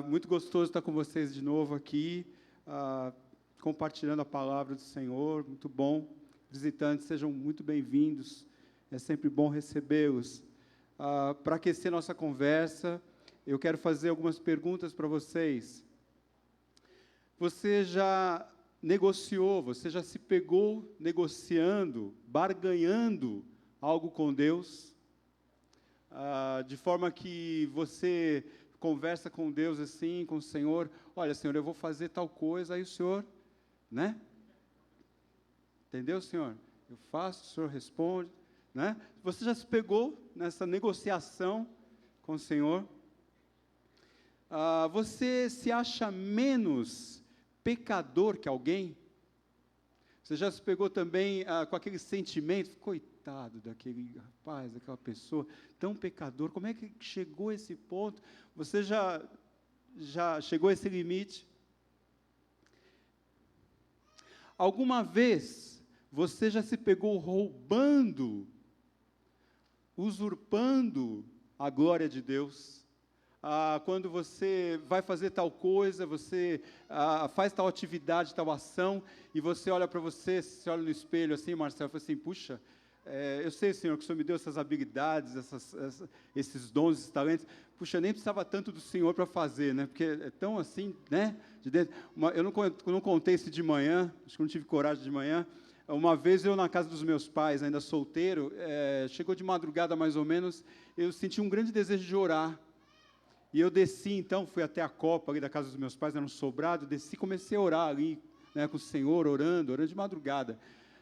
Muito gostoso estar com vocês de novo aqui, compartilhando a palavra do Senhor, muito bom. Visitantes, sejam muito bem-vindos, é sempre bom recebê-los. Para aquecer nossa conversa, eu quero fazer algumas perguntas para vocês. Você já negociou, você já se pegou negociando, barganhando algo com Deus? De forma que você conversa com Deus assim, com o Senhor, olha, Senhor, eu vou fazer tal coisa, aí o Senhor, né? Entendeu, Senhor? Eu faço, o Senhor responde, né? Você já se pegou nessa negociação com o Senhor? Você se acha menos pecador que alguém? Você já se pegou também com aquele sentimento, coitado daquele rapaz, daquela pessoa, tão pecador, como é que chegou a esse ponto? Você já chegou a esse limite? Alguma vez você já se pegou roubando, usurpando a glória de Deus? Quando você vai fazer tal coisa, você faz tal atividade, tal ação, e você olha para você, se olha no espelho assim, Marcelo, e fala assim, puxa, eu sei, Senhor, que o Senhor me deu essas habilidades, esses dons, esses talentos, puxa, eu nem precisava tanto do Senhor para fazer, né, porque é tão assim, né, de dentro. Eu não contei isso de manhã, acho que não tive coragem de manhã. Uma vez eu na casa dos meus pais, ainda solteiro, chegou de madrugada mais ou menos, eu senti um grande desejo de orar. E eu desci, então, fui até a copa ali da casa dos meus pais, era um sobrado, desci e comecei a orar ali, né, com o Senhor, orando de madrugada.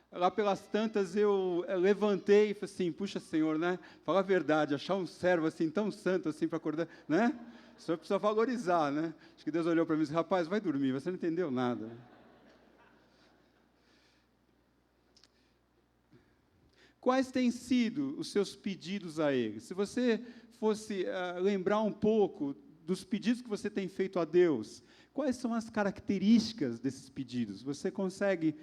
Lá pelas tantas, eu levantei e falei assim, puxa, Senhor, né, fala a verdade, achar um servo assim, tão santo assim, para acordar, né, o Senhor precisa valorizar, né. Acho que Deus olhou para mim e disse, rapaz, vai dormir, você não entendeu nada. Quais têm sido os seus pedidos a Ele? Se você fosse lembrar um pouco dos pedidos que você tem feito a Deus, quais são as características desses pedidos? Você consegue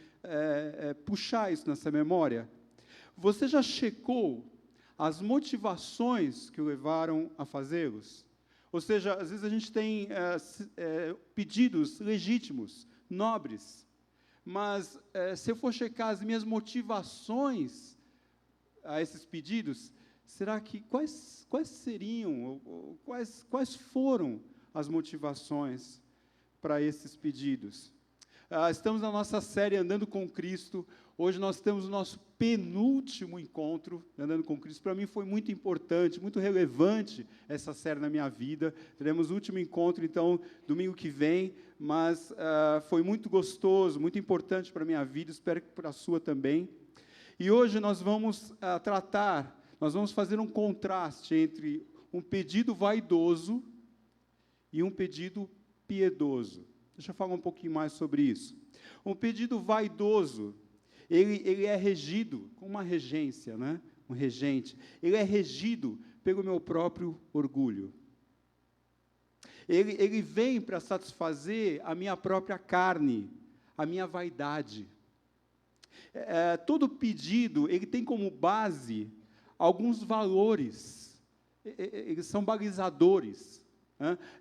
puxar isso nessa memória? Você já checou as motivações que o levaram a fazê-los? Ou seja, às vezes a gente tem pedidos legítimos, nobres, mas se eu for checar as minhas motivações a esses pedidos, será que quais seriam, quais foram as motivações para esses pedidos? Estamos na nossa série Andando com Cristo. Hoje nós temos o nosso penúltimo encontro Andando com Cristo. Para mim foi muito importante, muito relevante essa série na minha vida. Teremos o último encontro, então, domingo que vem, mas foi muito gostoso, muito importante para a minha vida, espero que para a sua também. E hoje nós vamos nós vamos fazer um contraste entre um pedido vaidoso e um pedido piedoso. Deixa eu falar um pouquinho mais sobre isso. Um pedido vaidoso, ele é regido com uma regência, né? Um regente. Ele é regido pelo meu próprio orgulho. Ele vem para satisfazer a minha própria carne, a minha vaidade. Todo pedido, ele tem como base alguns valores, eles são balizadores.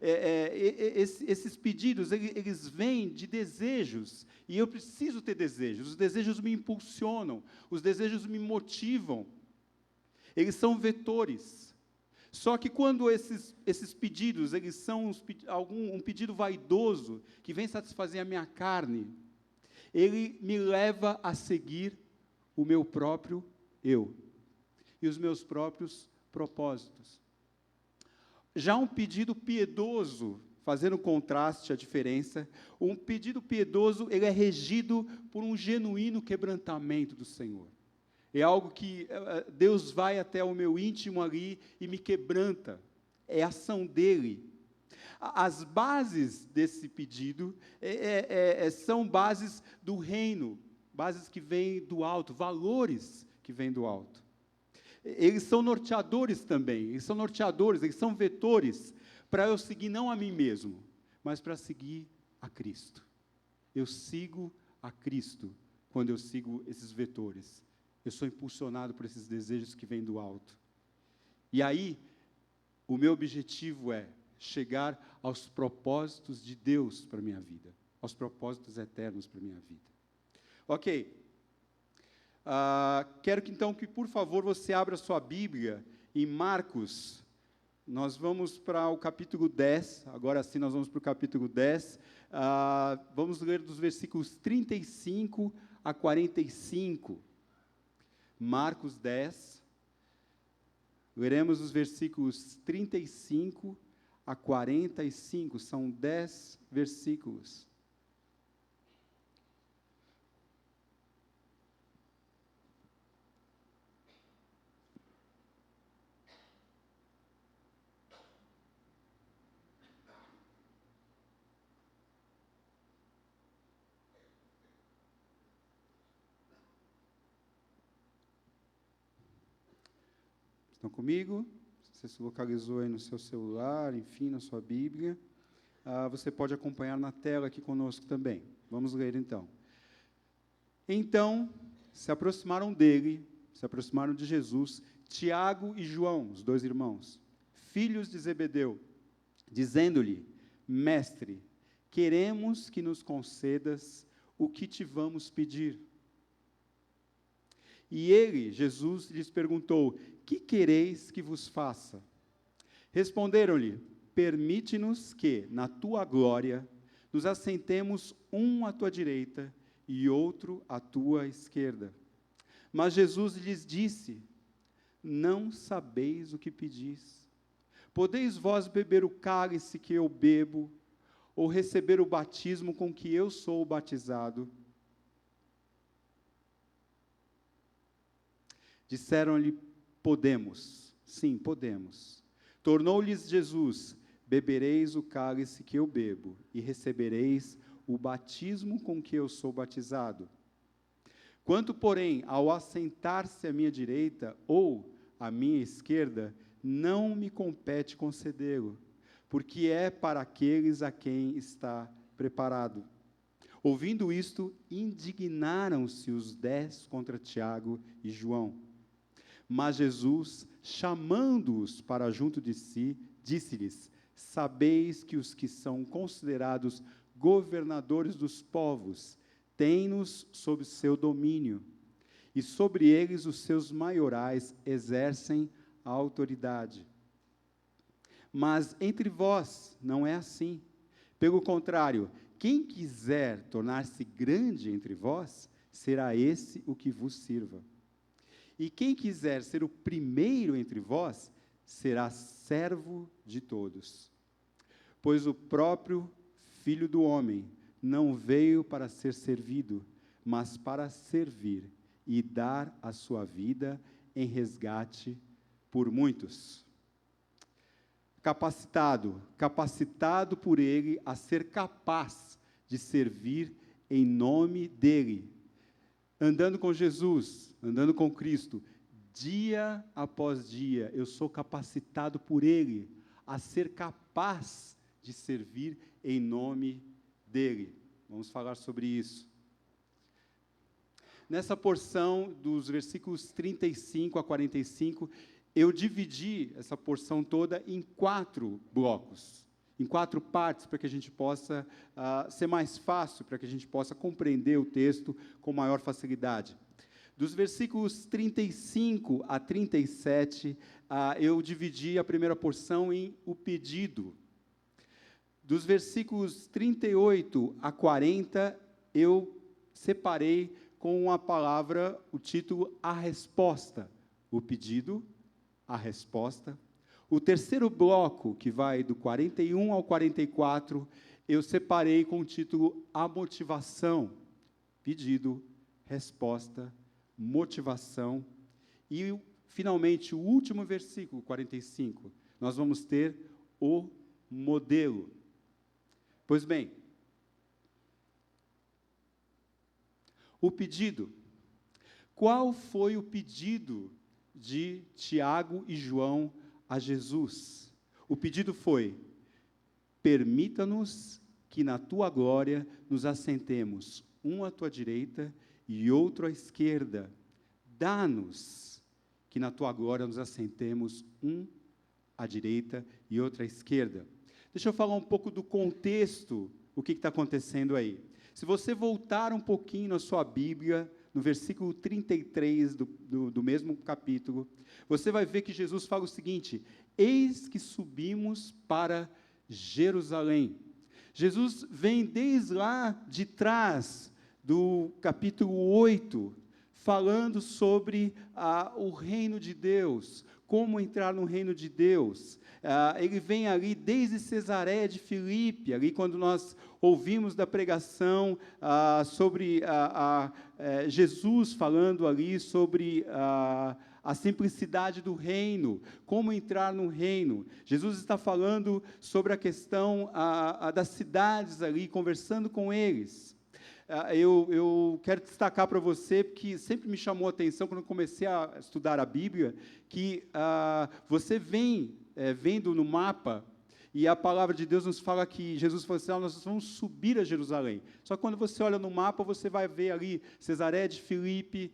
Esses pedidos, eles vêm de desejos, e eu preciso ter desejos, os desejos me impulsionam, os desejos me motivam, eles são vetores. Só que quando esses pedidos, eles são um pedido vaidoso, que vem satisfazer a minha carne, ele me leva a seguir o meu próprio eu e os meus próprios propósitos. Já um pedido piedoso, fazendo contraste, a diferença, um pedido piedoso, ele é regido por um genuíno quebrantamento do Senhor. É algo que Deus vai até o meu íntimo ali e me quebranta, é a ação dele. As bases desse pedido são bases do reino, bases que vêm do alto, valores que vêm do alto. Eles são norteadores também, eles são vetores para eu seguir não a mim mesmo, mas para seguir a Cristo. Eu sigo a Cristo quando eu sigo esses vetores. Eu sou impulsionado por esses desejos que vêm do alto. E aí, o meu objetivo é chegar aos propósitos de Deus para a minha vida, aos propósitos eternos para a minha vida. Ok. Quero que então que, por favor, você abra sua Bíblia em Marcos. Nós vamos para o capítulo 10, agora sim nós vamos para o capítulo 10. Vamos ler dos versículos 35 a 45. Marcos 10. Leremos os versículos 35 a 45, são 10 versículos. Estão comigo? Você se localizou aí no seu celular, enfim, na sua Bíblia. Você pode acompanhar na tela aqui conosco também. Vamos ler então. Então, se aproximaram de Jesus, Tiago e João, os dois irmãos, filhos de Zebedeu, dizendo-lhe: Mestre, queremos que nos concedas o que te vamos pedir. E ele, Jesus, lhes perguntou: que quereis que vos faça? Responderam-lhe: permite-nos que, na tua glória, nos assentemos um à tua direita e outro à tua esquerda. Mas Jesus lhes disse: não sabeis o que pedis. Podeis vós beber o cálice que eu bebo, ou receber o batismo com que eu sou batizado? Disseram-lhe: podemos. Sim, podemos. Tornou-lhes Jesus: bebereis o cálice que eu bebo, e recebereis o batismo com que eu sou batizado. Quanto, porém, ao assentar-se à minha direita ou à minha esquerda, não me compete concedê-lo, porque é para aqueles a quem está preparado. Ouvindo isto, indignaram-se os 10 contra Tiago e João. Mas Jesus, chamando-os para junto de si, disse-lhes: sabeis que os que são considerados governadores dos povos têm-nos sob seu domínio, e sobre eles os seus maiorais exercem a autoridade. Mas entre vós não é assim. Pelo contrário, quem quiser tornar-se grande entre vós, será esse o que vos sirva. E quem quiser ser o primeiro entre vós, será servo de todos. Pois o próprio Filho do Homem não veio para ser servido, mas para servir e dar a sua vida em resgate por muitos. Capacitado por Ele a ser capaz de servir em nome dEle, andando com Jesus, andando com Cristo, dia após dia, eu sou capacitado por Ele a ser capaz de servir em nome dEle. Vamos falar sobre isso. Nessa porção dos versículos 35 a 45, eu dividi essa porção toda em 4 blocos, em 4 partes, para que a gente possa ser mais fácil, para que a gente possa compreender o texto com maior facilidade. Dos versículos 35 a 37, eu dividi a primeira porção em o pedido. Dos versículos 38 a 40, eu separei com a palavra, o título, a resposta. O pedido, a resposta. O terceiro bloco, que vai do 41 ao 44, eu separei com o título, a motivação. Pedido, resposta, motivação. E, finalmente, o último versículo, 45, nós vamos ter o modelo. Pois bem, o pedido. Qual foi o pedido de Tiago e João a Jesus? O pedido foi: permita-nos que na tua glória nos assentemos, um à tua direita e outro à esquerda. Dá-nos que na tua glória nos assentemos, um à direita e outro à esquerda. Deixa eu falar um pouco do contexto, o que está acontecendo aí. Se você voltar um pouquinho na sua Bíblia, no versículo 33 do mesmo capítulo, você vai ver que Jesus fala o seguinte: eis que subimos para Jerusalém. Jesus vem desde lá de trás, do capítulo 8, falando sobre o reino de Deus, como entrar no reino de Deus. Ele vem ali desde Cesareia de Filipe, ali quando nós ouvimos da pregação sobre Jesus falando ali sobre a simplicidade do reino, como entrar no reino. Jesus está falando sobre a questão das cidades ali, conversando com eles. Eu quero destacar para você, porque sempre me chamou a atenção, quando eu comecei a estudar a Bíblia, que você vem vendo no mapa, e a palavra de Deus nos fala que Jesus falou assim: nós vamos subir a Jerusalém. Só que quando você olha no mapa, você vai ver ali Cesareia de Filipe,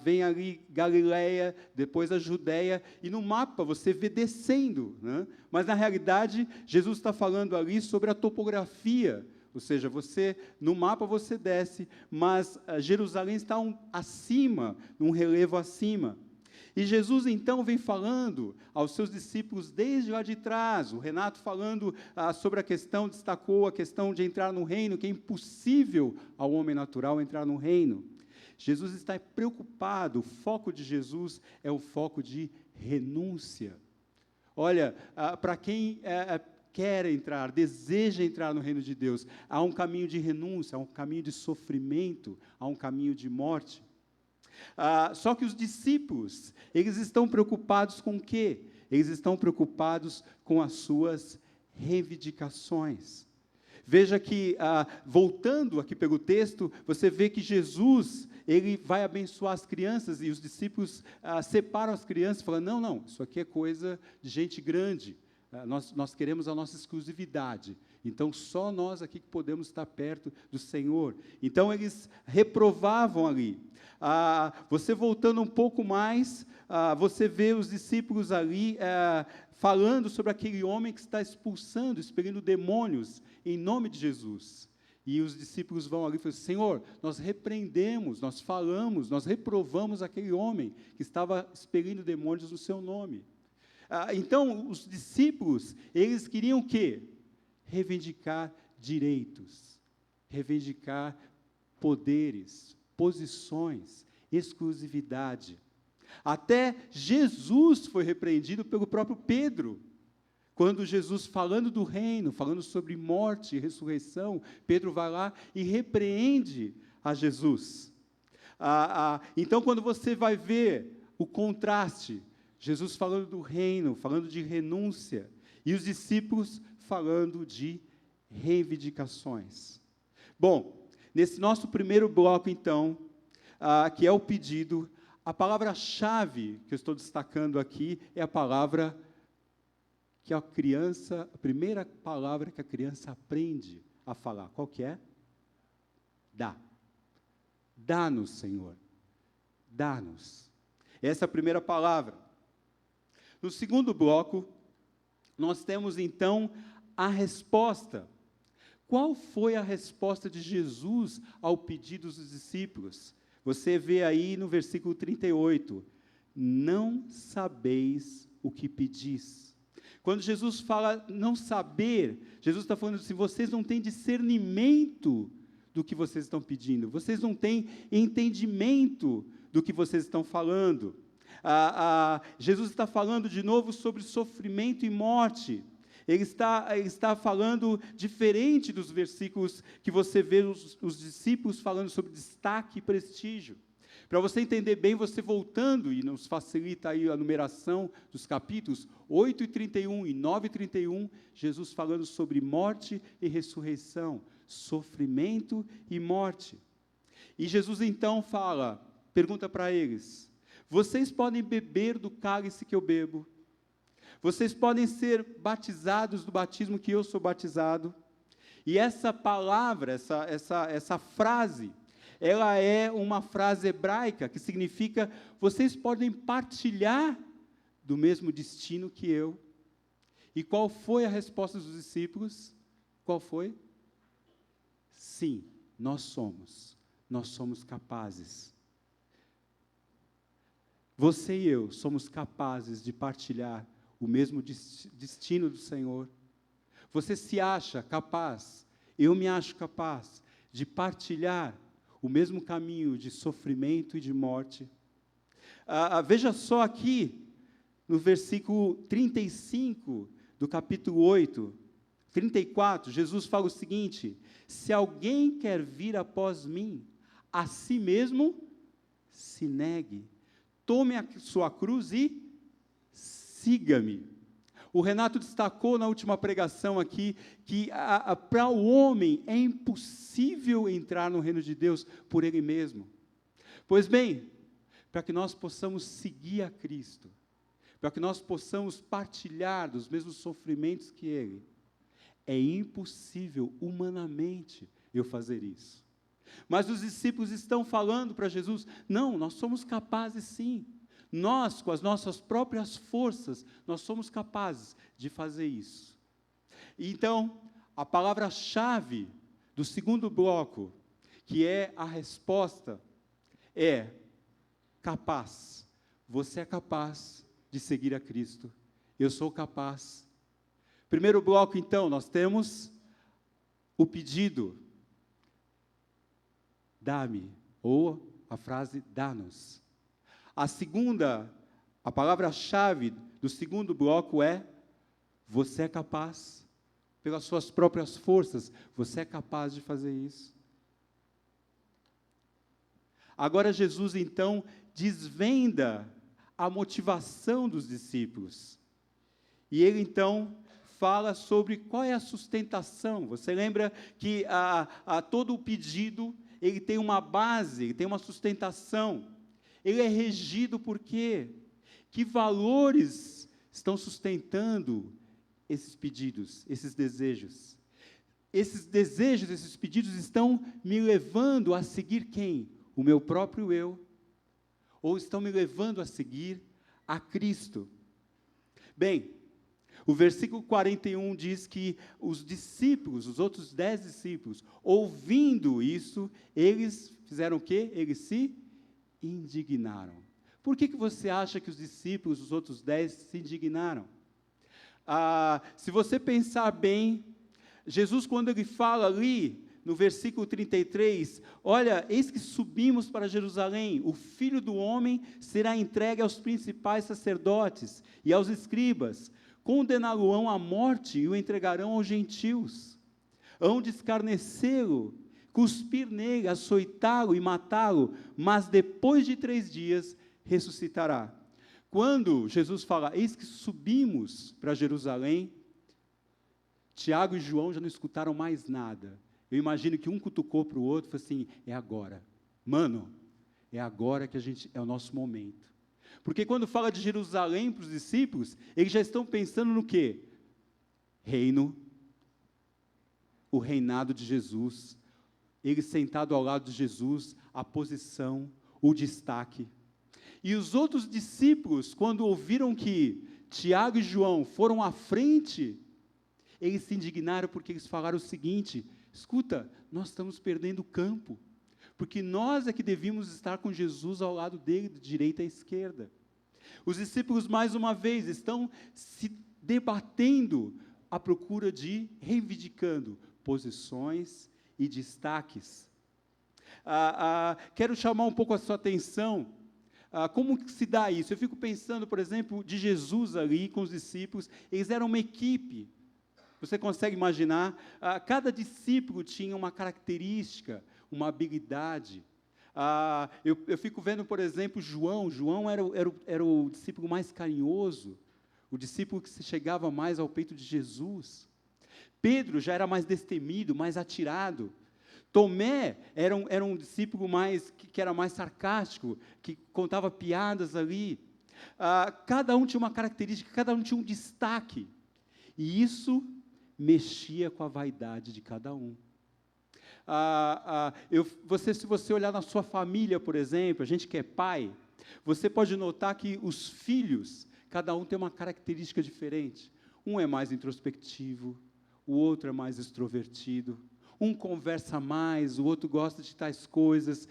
vem ali Galileia, depois a Judéia, e no mapa você vê descendo, né? Mas na realidade, Jesus está falando ali sobre a topografia. Ou seja, no mapa você desce, mas Jerusalém está acima, num relevo acima. E Jesus, então, vem falando aos seus discípulos desde lá de trás. O Renato falando sobre a questão, destacou a questão de entrar no reino, que é impossível ao homem natural entrar no reino. Jesus está preocupado, o foco de Jesus é o foco de renúncia. Olha, para quem quer entrar, deseja entrar no reino de Deus, há um caminho de renúncia, há um caminho de sofrimento, há um caminho de morte. Só que os discípulos, eles estão preocupados com o quê? Eles estão preocupados com as suas reivindicações. Veja que, voltando aqui pelo texto, você vê que Jesus, ele vai abençoar as crianças, e os discípulos separam as crianças, falando: não, isso aqui é coisa de gente grande. Nós queremos a nossa exclusividade, então só nós aqui que podemos estar perto do Senhor. Então eles reprovavam ali. Você voltando um pouco mais, você vê os discípulos ali falando sobre aquele homem que está expelindo demônios em nome de Jesus. E os discípulos vão ali e falam: Senhor, nós repreendemos, nós falamos, nós reprovamos aquele homem que estava expelindo demônios no seu nome. Então, os discípulos, eles queriam o quê? Reivindicar direitos, reivindicar poderes, posições, exclusividade. Até Jesus foi repreendido pelo próprio Pedro. Quando Jesus, falando do reino, falando sobre morte e ressurreição, Pedro vai lá e repreende a Jesus. Então, quando você vai ver o contraste, Jesus falando do reino, falando de renúncia, e os discípulos falando de reivindicações. Bom, nesse nosso primeiro bloco, então, que é o pedido, a palavra-chave que eu estou destacando aqui é a palavra que a primeira palavra que a criança aprende a falar. Qual que é? Dá. Dá-nos, Senhor. Dá-nos. Essa é a primeira palavra. No segundo bloco, nós temos, então, a resposta. Qual foi a resposta de Jesus ao pedido dos discípulos? Você vê aí no versículo 38, não sabeis o que pedis. Quando Jesus fala não saber, Jesus está falando assim: vocês não têm discernimento do que vocês estão pedindo, vocês não têm entendimento do que vocês estão falando. Jesus está falando de novo sobre sofrimento e morte. Ele está falando diferente dos versículos que você vê os discípulos falando sobre destaque e prestígio. Para você entender bem, você voltando, e nos facilita aí a numeração dos capítulos, 8:31 e 9:31, Jesus falando sobre morte e ressurreição, sofrimento e morte. E Jesus então pergunta para eles: vocês podem beber do cálice que eu bebo? Vocês podem ser batizados do batismo que eu sou batizado? E essa palavra, essa frase, ela é uma frase hebraica que significa: vocês podem partilhar do mesmo destino que eu. E qual foi a resposta dos discípulos? Qual foi? Sim, nós somos capazes. Você e eu somos capazes de partilhar o mesmo destino do Senhor. Você se acha capaz, eu me acho capaz de partilhar o mesmo caminho de sofrimento e de morte. Veja só aqui, no versículo 35 do capítulo 8, 34, Jesus fala o seguinte: se alguém quer vir após mim, a si mesmo se negue, tome a sua cruz e siga-me. O Renato destacou na última pregação aqui que para o homem é impossível entrar no reino de Deus por ele mesmo. Pois bem, para que nós possamos seguir a Cristo, para que nós possamos partilhar dos mesmos sofrimentos que Ele, é impossível humanamente eu fazer isso. Mas os discípulos estão falando para Jesus: não, nós somos capazes sim. Nós, com as nossas próprias forças, nós somos capazes de fazer isso. Então, a palavra-chave do segundo bloco, que é a resposta, é capaz. Você é capaz de seguir a Cristo. Eu sou capaz. Primeiro bloco, então, nós temos o pedido. Dá-me, ou a frase dá-nos. A palavra-chave do segundo bloco é: você é capaz, pelas suas próprias forças, você é capaz de fazer isso. Agora Jesus, então, desvenda a motivação dos discípulos. E ele, então, fala sobre qual é a sustentação. Você lembra que todo o pedido, ele tem uma base, ele tem uma sustentação. Ele é regido por quê? Que valores estão sustentando esses pedidos, esses desejos? Esses desejos, esses pedidos estão me levando a seguir quem? O meu próprio eu? Ou estão me levando a seguir a Cristo? Bem, o versículo 41 diz que os discípulos, os outros 10 discípulos, ouvindo isso, eles fizeram o quê? Eles se indignaram. Por que você acha que os discípulos, os outros 10, se indignaram? Se você pensar bem, Jesus, quando ele fala ali, no versículo 33, olha, eis que subimos para Jerusalém, o Filho do Homem será entregue aos principais sacerdotes e aos escribas, condená-lo-ão à morte e o entregarão aos gentios, hão de escarnecê-lo, cuspir nele, açoitá-lo e matá-lo, mas depois de 3 dias ressuscitará. Quando Jesus fala, eis que subimos para Jerusalém, Tiago e João já não escutaram mais nada. Eu imagino que um cutucou para o outro e falou assim: é agora. Mano, é agora que é o nosso momento. Porque quando fala de Jerusalém para os discípulos, eles já estão pensando no quê? Reino, o reinado de Jesus, ele sentado ao lado de Jesus, a posição, o destaque. E os outros discípulos, quando ouviram que Tiago e João foram à frente, eles se indignaram porque eles falaram o seguinte: escuta, nós estamos perdendo o campo, porque nós é que devíamos estar com Jesus ao lado dele, de direita à esquerda. Os discípulos, mais uma vez, estão se debatendo à procura de, reivindicando posições e destaques. Quero chamar um pouco a sua atenção, como que se dá isso? Eu fico pensando, por exemplo, de Jesus ali com os discípulos, eles eram uma equipe. Você consegue imaginar? Cada discípulo tinha uma característica, uma habilidade. Eu fico vendo, por exemplo, João. João era o discípulo mais carinhoso, o discípulo que se chegava mais ao peito de Jesus. Pedro já era mais destemido, mais atirado. Tomé era um discípulo que era mais sarcástico, que contava piadas ali. Cada um tinha uma característica, cada um tinha um destaque. E isso mexia com a vaidade de cada um. Se você olhar na sua família, por exemplo, a gente que é pai, você pode notar que os filhos, cada um tem uma característica diferente. Um é mais introspectivo, o outro é mais extrovertido. Um conversa mais, o outro gosta de tais coisas.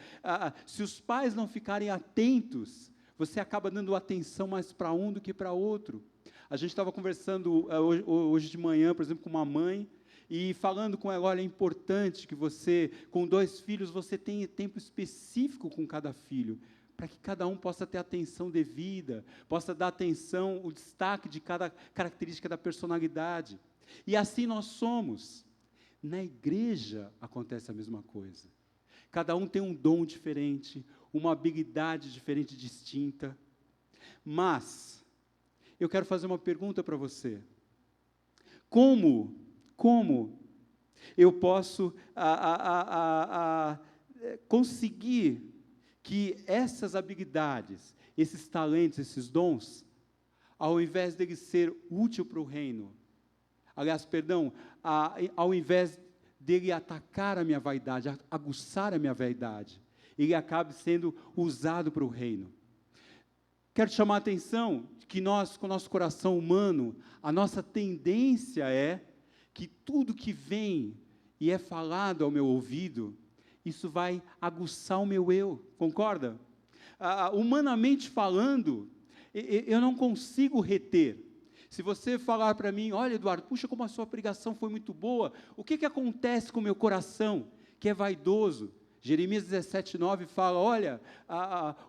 Se os pais não ficarem atentos, você acaba dando atenção mais para um do que para outro. A gente estava conversando hoje de manhã, por exemplo, com uma mãe, e falando com ela, olha, é importante que você, com 2 filhos, você tenha tempo específico com cada filho, para que cada um possa ter atenção devida, possa dar atenção, o destaque de cada característica da personalidade. E assim nós somos. Na igreja acontece a mesma coisa. Cada um tem um dom diferente, uma habilidade diferente, distinta. Mas, eu quero fazer uma pergunta para você. Como eu posso conseguir que essas habilidades, esses talentos, esses dons, ao invés dele ser útil para o reino, ao invés dele atacar a minha vaidade, aguçar a minha vaidade, ele acabe sendo usado para o reino. Quero chamar a atenção que nós, com o nosso coração humano, a nossa tendência é que tudo que vem e é falado ao meu ouvido, isso vai aguçar o meu eu, concorda? Humanamente falando, eu não consigo reter. Se você falar para mim, olha, Eduardo, puxa, como a sua pregação foi muito boa, o que acontece com o meu coração, que é vaidoso? Jeremias 17:9 fala, olha,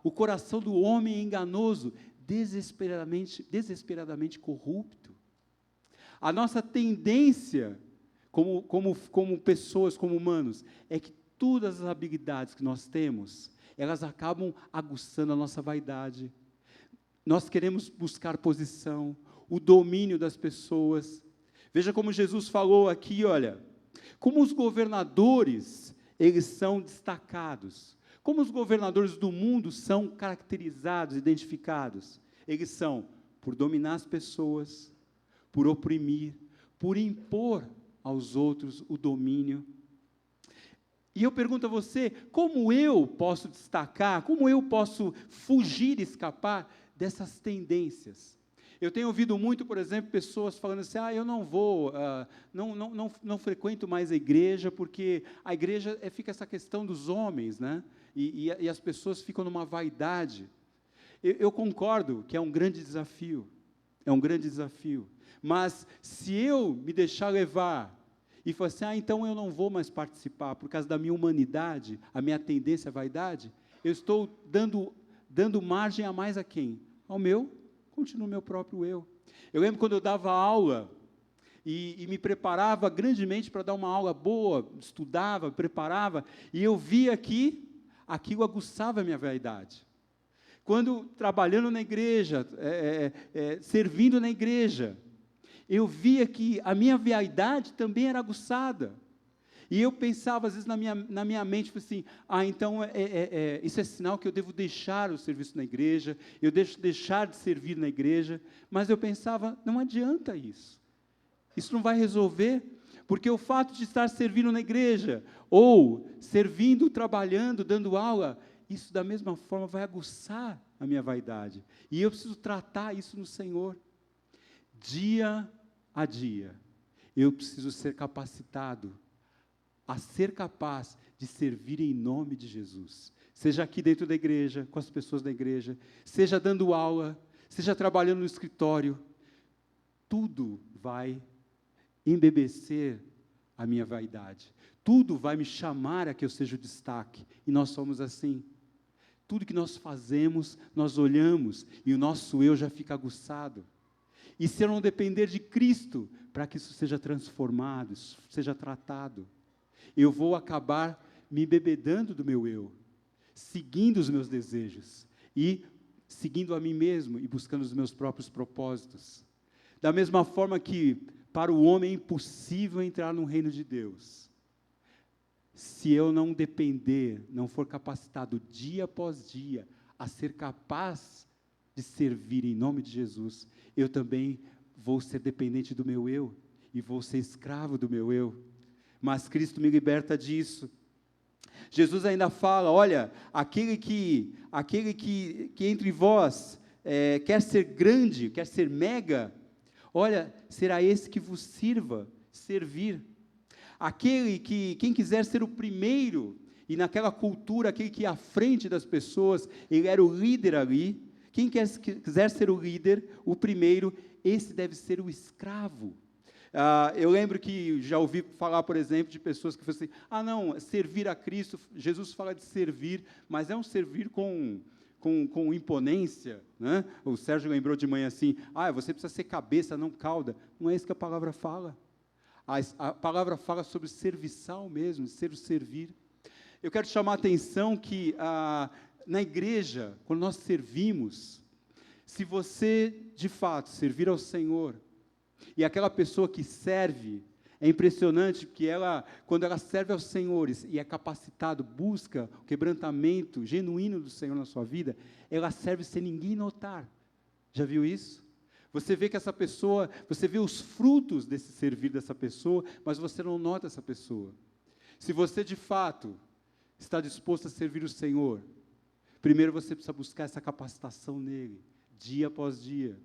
o coração do homem é enganoso, desesperadamente corrupto. A nossa tendência, como pessoas, como humanos, é que todas as habilidades que nós temos, elas acabam aguçando a nossa vaidade. Nós queremos buscar posição, o domínio das pessoas. Veja como Jesus falou aqui, olha, como os governadores, eles são destacados. Como os governadores do mundo são caracterizados, identificados. Eles são por dominar as pessoas, por oprimir, por impor aos outros o domínio. E eu pergunto a você, como eu posso destacar, como eu posso fugir, escapar dessas tendências? Eu tenho ouvido muito, por exemplo, pessoas falando assim, eu não vou, não frequento mais a igreja, porque a igreja fica essa questão dos homens, né? E as pessoas ficam numa vaidade. Eu concordo que é um grande desafio, mas se eu me deixar levar, e falar assim, então eu não vou mais participar, por causa da minha humanidade, a minha tendência à vaidade, eu estou dando margem a mais a quem? Continuo o meu próprio eu. Eu lembro quando eu dava aula, e me preparava grandemente para dar uma aula boa, estudava, preparava, e eu via que aquilo aguçava a minha vaidade. Quando trabalhando na igreja, servindo na igreja, eu via que a minha vaidade também era aguçada. E eu pensava, às vezes, na minha mente, assim, então, isso é sinal que eu devo deixar o serviço na igreja, eu devo deixar de servir na igreja, mas eu pensava, não adianta isso. Isso não vai resolver, porque o fato de estar servindo na igreja, ou servindo, trabalhando, dando aula, isso da mesma forma vai aguçar a minha vaidade. E eu preciso tratar isso no Senhor. Dia a dia, eu preciso ser capacitado a ser capaz de servir em nome de Jesus, seja aqui dentro da igreja, com as pessoas da igreja, seja dando aula, seja trabalhando no escritório, tudo vai embebecer a minha vaidade, tudo vai me chamar a que eu seja o destaque, e nós somos assim. Tudo que nós fazemos, nós olhamos, e o nosso eu já fica aguçado. E se eu não depender de Cristo, para que isso seja transformado, isso seja tratado, eu vou acabar me embebedando do meu eu, seguindo os meus desejos, e seguindo a mim mesmo, e buscando os meus próprios propósitos. Da mesma forma que, para o homem é impossível entrar no reino de Deus, se eu não depender, não for capacitado dia após dia, a ser capaz de servir em nome de Jesus, eu também vou ser dependente do meu eu, e vou ser escravo do meu eu, mas Cristo me liberta disso. Jesus ainda fala, olha, aquele que entre vós quer ser grande, quer ser mega, olha, será esse que vos sirva, servir. Quem quiser ser o primeiro, e naquela cultura, aquele que ia à frente das pessoas, ele era o líder ali. Quem quiser ser o líder, o primeiro, esse deve ser o escravo. Eu lembro que já ouvi falar, por exemplo, de pessoas que falam assim, não, servir a Cristo, Jesus fala de servir, mas é um servir com imponência, né? O Sérgio lembrou de manhã assim, você precisa ser cabeça, não cauda. Não é isso que a palavra fala. A palavra fala sobre serviçal mesmo, ser o servir. Eu quero chamar a atenção que na igreja, quando nós servimos, se você, de fato, servir ao Senhor, e aquela pessoa que serve, é impressionante que quando ela serve aos senhores e é capacitado, busca o quebrantamento genuíno do Senhor na sua vida, ela serve sem ninguém notar. Já viu isso? Você vê que essa pessoa, você vê os frutos desse servir dessa pessoa, mas você não nota essa pessoa. Se você, de fato, está disposto a servir o Senhor, primeiro você precisa buscar essa capacitação nele, dia após dia.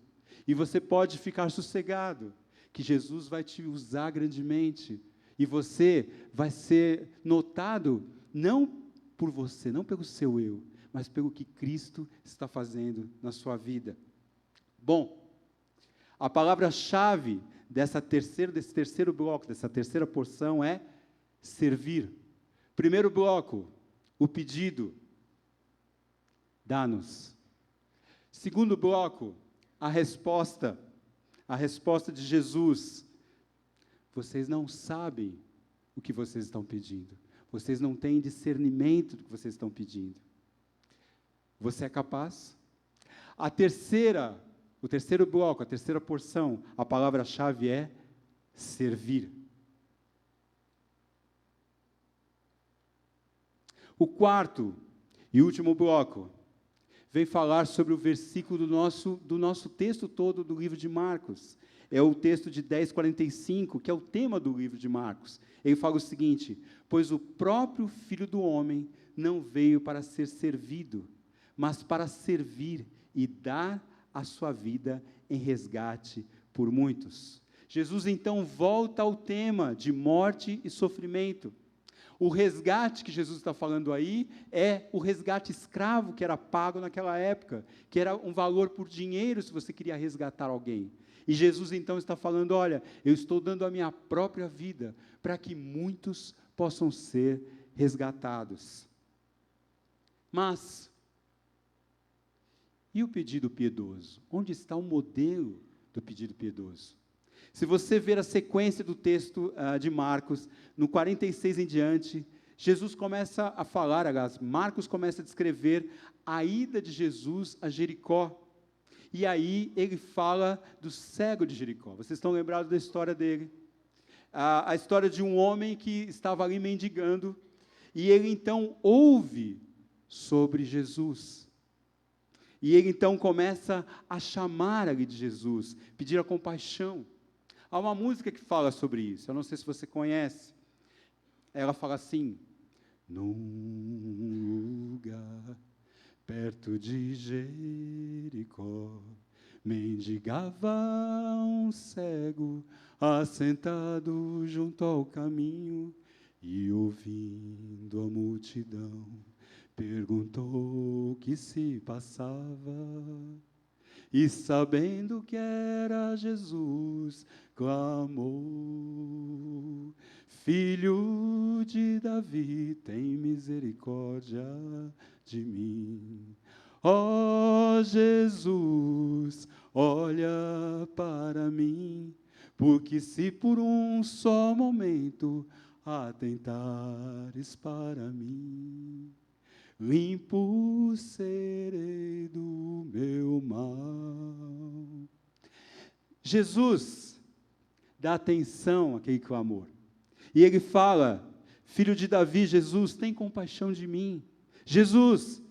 E você pode ficar sossegado, que Jesus vai te usar grandemente, e você vai ser notado, não por você, não pelo seu eu, mas pelo que Cristo está fazendo na sua vida. Bom, a palavra-chave desse terceiro bloco, dessa terceira porção é servir. Primeiro bloco, o pedido, dá-nos. Segundo bloco, a resposta de Jesus. Vocês não sabem o que vocês estão pedindo. Vocês não têm discernimento do que vocês estão pedindo. Você é capaz? O terceiro bloco, a terceira porção, a palavra-chave é servir. O quarto e último bloco vem falar sobre o versículo do nosso texto todo do livro de Marcos. É o texto de 10:45, que é o tema do livro de Marcos. Ele fala o seguinte: pois o próprio Filho do Homem não veio para ser servido, mas para servir e dar a sua vida em resgate por muitos. Jesus, então, volta ao tema de morte e sofrimento. O resgate que Jesus está falando aí é o resgate escravo que era pago naquela época, que era um valor por dinheiro se você queria resgatar alguém. E Jesus então está falando, olha, eu estou dando a minha própria vida para que muitos possam ser resgatados. Mas, e o pedido piedoso? Onde está o modelo do pedido piedoso? Se você ver a sequência do texto de Marcos, no 46 em diante, Jesus começa a falar, Marcos começa a descrever a ida de Jesus a Jericó. E aí ele fala do cego de Jericó. Vocês estão lembrados da história dele? A história de um homem que estava ali mendigando, e ele então ouve sobre Jesus. E ele então começa a chamar ali de Jesus, pedir a compaixão. Há uma música que fala sobre isso, eu não sei se você conhece. Ela fala assim: num lugar perto de Jericó, mendigava um cego, assentado junto ao caminho, e ouvindo a multidão, perguntou o que se passava. E sabendo que era Jesus, clamou: Filho de Davi, tem misericórdia de mim. Ó Jesus, olha para mim, porque se por um só momento atentares para mim, limpo serei do meu mal. Jesus dá atenção àquele clamor. E ele fala: Filho de Davi, Jesus, tem compaixão de mim. Jesus,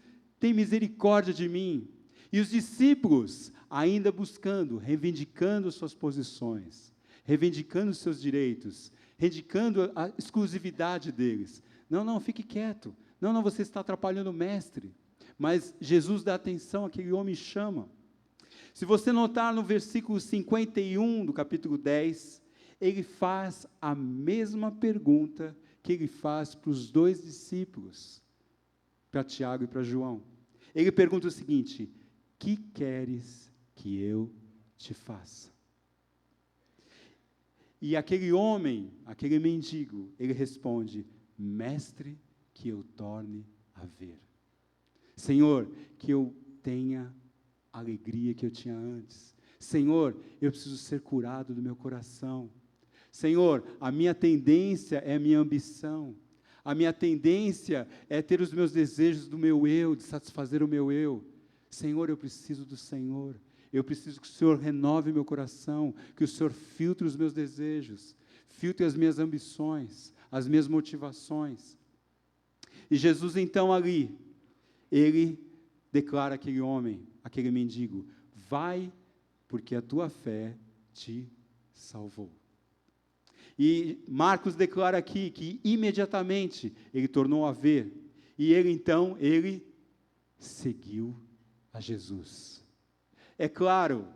tem misericórdia de mim. E os discípulos, ainda buscando, reivindicando suas posições, reivindicando seus direitos, reivindicando a exclusividade deles. Não, fique quieto. Não, você está atrapalhando o mestre. Mas Jesus dá atenção àquele homem e chama. Se você notar no versículo 51 do capítulo 10, ele faz a mesma pergunta que ele faz para os 2 discípulos, para Tiago e para João. Ele pergunta o seguinte: que queres que eu te faça? E aquele homem, aquele mendigo, ele responde: mestre, que eu torne a ver. Senhor, que eu tenha a alegria que eu tinha antes. Senhor, eu preciso ser curado do meu coração. Senhor, a minha tendência é a minha ambição. A minha tendência é ter os meus desejos do meu eu, de satisfazer o meu eu. Senhor, eu preciso do Senhor. Eu preciso que o Senhor renove meu coração, que o Senhor filtre os meus desejos, filtre as minhas ambições, as minhas motivações. E Jesus, então, ali, ele declara àquele homem, aquele mendigo: vai, porque a tua fé te salvou. E Marcos declara aqui que imediatamente ele tornou a ver, e ele então, ele seguiu a Jesus. É claro,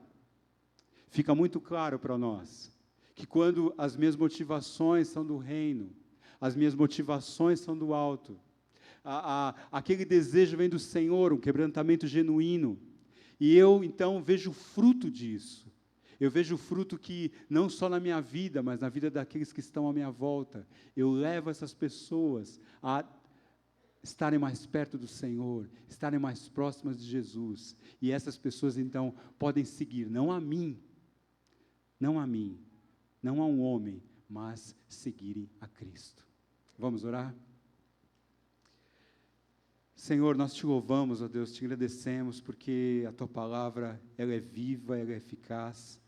fica muito claro para nós, que quando as minhas motivações são do reino, as minhas motivações são do alto, aquele desejo vem do Senhor, um quebrantamento genuíno, e eu então vejo o fruto disso. Eu vejo o fruto que, não só na minha vida, mas na vida daqueles que estão à minha volta, eu levo essas pessoas a estarem mais perto do Senhor, estarem mais próximas de Jesus, e essas pessoas, então, podem seguir, não a mim, não a um homem, mas seguirem a Cristo. Vamos orar? Senhor, nós te louvamos, ó Deus, te agradecemos, porque a tua palavra, ela é viva, ela é eficaz.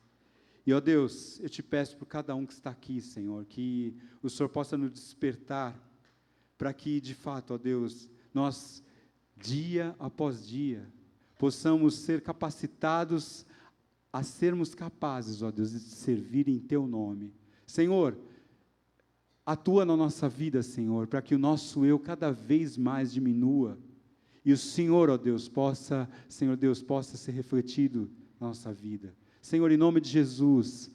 E, ó Deus, eu te peço por cada um que está aqui, Senhor, que o Senhor possa nos despertar, para que, de fato, ó Deus, nós, dia após dia, possamos ser capacitados a sermos capazes, ó Deus, de servir em Teu nome. Senhor, atua na nossa vida, Senhor, para que o nosso eu cada vez mais diminua, e o Senhor, ó Deus, possa ser refletido na nossa vida. Senhor, em nome de Jesus,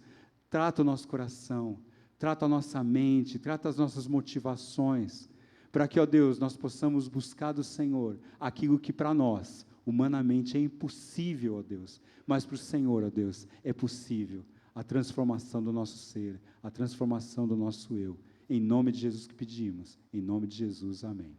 trata o nosso coração, trata a nossa mente, trata as nossas motivações, para que, ó Deus, nós possamos buscar do Senhor aquilo que para nós, humanamente, é impossível, ó Deus, mas para o Senhor, ó Deus, é possível a transformação do nosso ser, a transformação do nosso eu. Em nome de Jesus que pedimos, em nome de Jesus, amém.